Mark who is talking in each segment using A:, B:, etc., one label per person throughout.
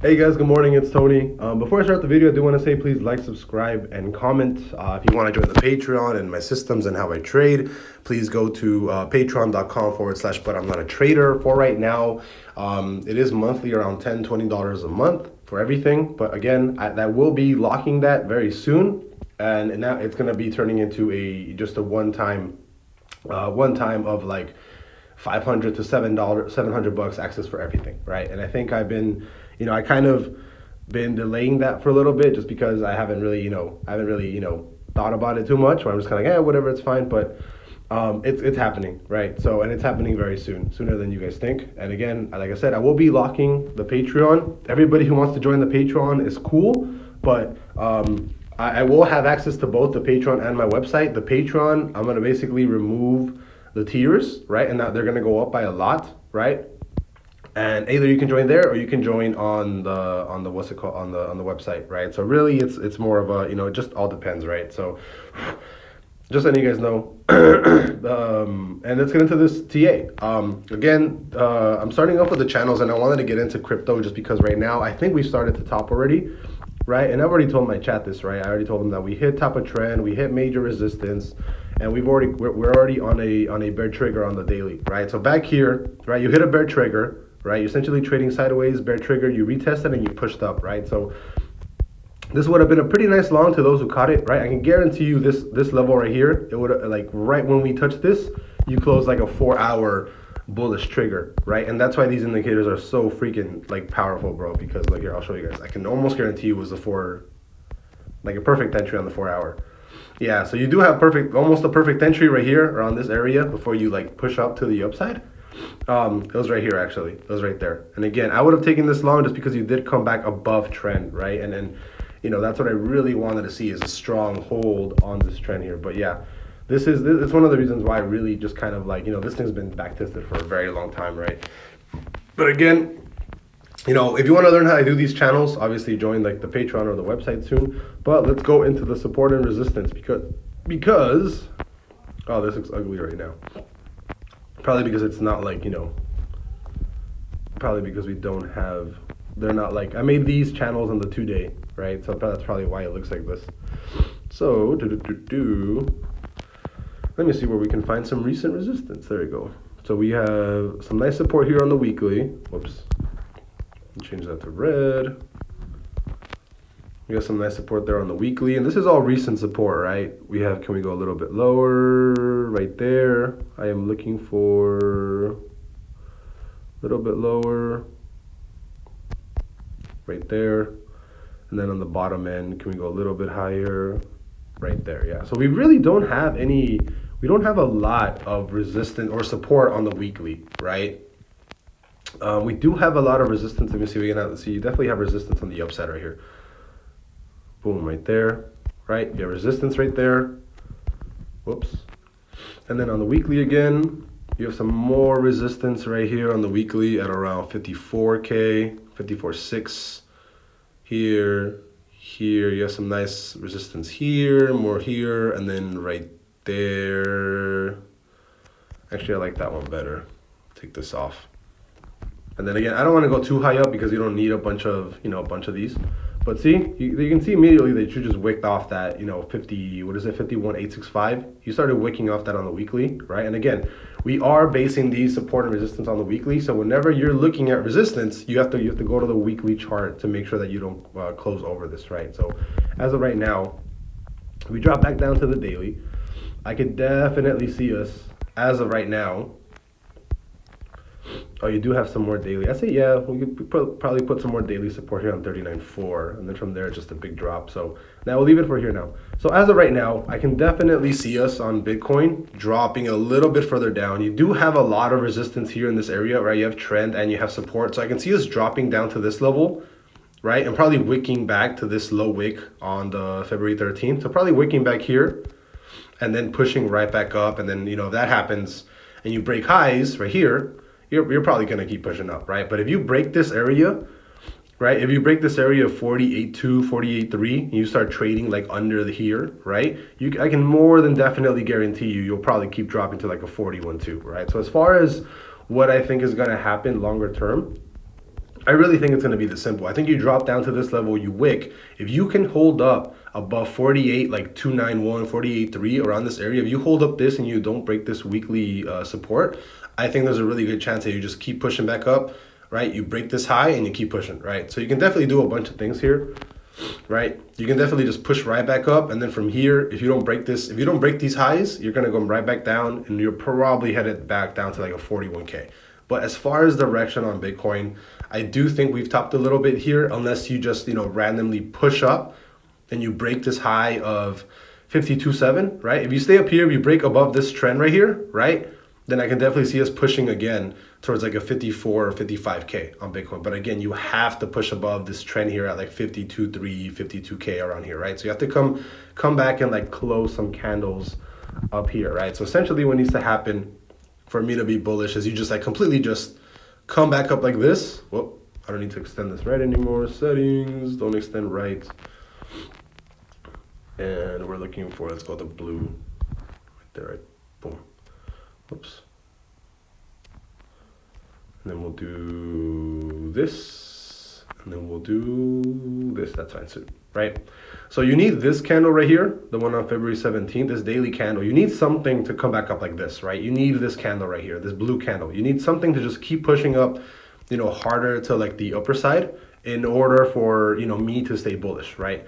A: Hey guys, good morning. It's Tony. Before I start the video, I do want to say please like, subscribe, and comment. If you want to join the Patreon and my systems and how I trade, please go to patreon.com/, but I'm not a trader for right now. It is monthly around $10, $20 a month for everything. But again, that will be locking that very soon. And now it's going to be turning into just a one time of like 500 to $700 access for everything, right? And I think I kind of been delaying that for a little bit just because I haven't really thought about it too much. Where I'm just kind of like, whatever, it's fine. But it's happening, right? So, and it's happening very soon, sooner than you guys think. And again, like I said, I will be locking the Patreon. Everybody who wants to join the Patreon is cool, but I will have access to both the Patreon and my website. The Patreon, I'm gonna basically remove the tiers, right? And that they're gonna go up by a lot, right? And either you can join there or you can join on the what's it called on the website, right? So really, it's more of a it just all depends, right? So just letting you guys know. And let's get into this TA. Again, I'm starting off with the channels, and I wanted to get into crypto just because right now I think we started to top already, right? And I've already told my chat this, right? I already told them that we hit top of trend, we hit major resistance, and we're already on a bear trigger on the daily, right? So back here, right, you hit a bear trigger, right? You're essentially trading sideways, bear trigger, you retested and you pushed up, right? So this would have been a pretty nice long to those who caught it, right? I can guarantee you this level right here, it would like right when we touch this, you close like a 4 hour bullish trigger, right? And that's why these indicators are so freaking like powerful, bro. Because like here, I'll show you guys. I can almost guarantee you it was like a perfect entry on the 4 hour. Yeah, so you do have almost a perfect entry right here around this area before you like push up to the upside. It was right here actually. It was right there. And again, I would have taken this long just because you did come back above trend, right? And then that's what I really wanted to see is a strong hold on this trend here. But yeah, it's one of the reasons why I really just kind of like, this thing's been back tested for a very long time, right? But again, if you want to learn how to do these channels, obviously join like the Patreon or the website soon. But let's go into the support and resistance because oh, this looks ugly right now. Probably because it's not like, probably because they're not like, I made these channels on the 2 day, right? So that's probably why it looks like this. So, let me see where we can find some recent resistance. There we go. So we have some nice support here on the weekly. Whoops. Change that to red. We got some nice support there on the weekly. And this is all recent support, right? Can we go a little bit lower? Right there. I am looking for a little bit lower. Right there. And then on the bottom end, can we go a little bit higher? Right there, yeah. So we really don't have we don't have a lot of resistance or support on the weekly, right? We do have a lot of resistance. Let me see, you definitely have resistance on the upside right here. Boom, right there, right? You have resistance right there. Whoops. And then on the weekly again, you have some more resistance right here on the weekly at around 54K, 54.6. Here, you have some nice resistance here, more here, and then right there. Actually, I like that one better. Take this off. And then again, I don't want to go too high up because you don't need a bunch of these. But see, you can see immediately that you just wicked off that, 51,865. You started wicking off that on the weekly, right? And again, we are basing these support and resistance on the weekly. So whenever you're looking at resistance, you have to go to the weekly chart to make sure that you don't close over this, right? So as of right now, we drop back down to the daily. I could definitely see us as of right now. Oh, you do have some more daily. I say, yeah, we could probably put some more daily support here on 39.4, and then from there, just a big drop. So now we'll leave it for here now. So as of right now, I can definitely see us on Bitcoin dropping a little bit further down. You do have a lot of resistance here in this area, right? You have trend and you have support. So I can see us dropping down to this level, right? And probably wicking back to this low wick on the February 13th. So probably wicking back here and then pushing right back up. And then, if that happens and you break highs right here, you're probably going to keep pushing up, right? But if you break this area, right? If you break this area of 48.2, 48.3, and you start trading like under the here, right? I can more than definitely guarantee you'll probably keep dropping to like a 41.2, right? So as far as what I think is going to happen longer term, I really think it's going to be this simple. I think you drop down to this level, you wick. If you can hold up above 48, like 291, 48.3 around this area, if you hold up this and you don't break this weekly support, I think there's a really good chance that you just keep pushing back up, right? You break this high and you keep pushing, right? So you can definitely do a bunch of things here, right? You can definitely just push right back up. And then from here, if you don't break this, if you don't break these highs, you're going to go right back down and you're probably headed back down to like a 41K. But as far as direction on Bitcoin, I do think we've topped a little bit here, unless you just, randomly push up and you break this high of 52.7, right? If you stay up here, if you break above this trend right here, right? Then I can definitely see us pushing again towards like a 54 or 55K on Bitcoin. But again, you have to push above this trend here at like 52.3, 52K around here, right? So you have to come back and like close some candles up here, right? So essentially what needs to happen for me to be bullish is you just like completely just come back up like this. Whoop, I don't need to extend this right anymore. Settings, don't extend right. And we're looking for, let's go the blue right there, right? Boom. Oops. And then we'll do this, and then we'll do this. That's fine, so, right? So you need this candle right here, the one on February 17th, this daily candle. You need something to come back up like this, right? You need this candle right here, this blue candle. You need something to just keep pushing up, harder to like the upper side in order for, me to stay bullish, right?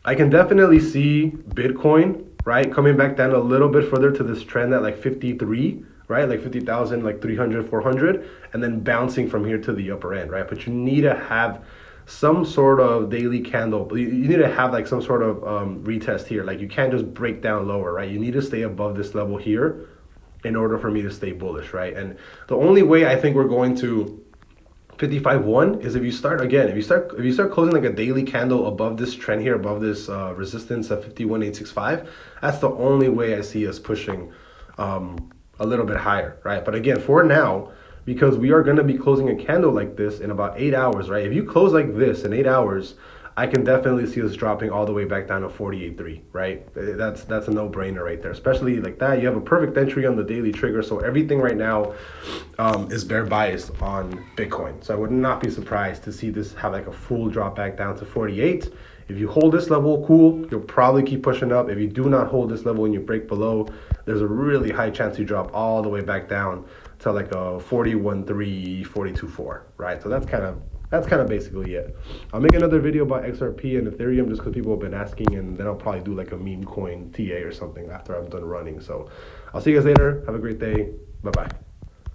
A: I can definitely see Bitcoin, right, coming back down a little bit further to this trend at like 53, right, like 50,000, like 300, 400, and then bouncing from here to the upper end, right? But you need to have some sort of daily candle. You need to have like some sort of retest here. Like you can't just break down lower, right? You need to stay above this level here in order for me to stay bullish, right? And the only way I think we're going to 55.1 is if you start closing like a daily candle above this trend here, above this resistance of 51.865. That's the only way I see us pushing a little bit higher, right? But again, for now, because we are going to be closing a candle like this in about 8 hours, right? If you close like this in 8 hours, I can definitely see us dropping all the way back down to 48.3, right? That's a no-brainer right there, especially like that. You have a perfect entry on the daily trigger, so everything right now is bear biased on Bitcoin. So I would not be surprised to see this have like a full drop back down to 48. If you hold this level, cool, you'll probably keep pushing up. If you do not hold this level and you break below, there's a really high chance you drop all the way back down to like a 41.3, 42.4, right? So that's kind of basically it. I'll make another video about XRP and Ethereum just because people have been asking, and then I'll probably do like a meme coin TA or something after I'm done running. So I'll see you guys later. Have a great day. Bye-bye.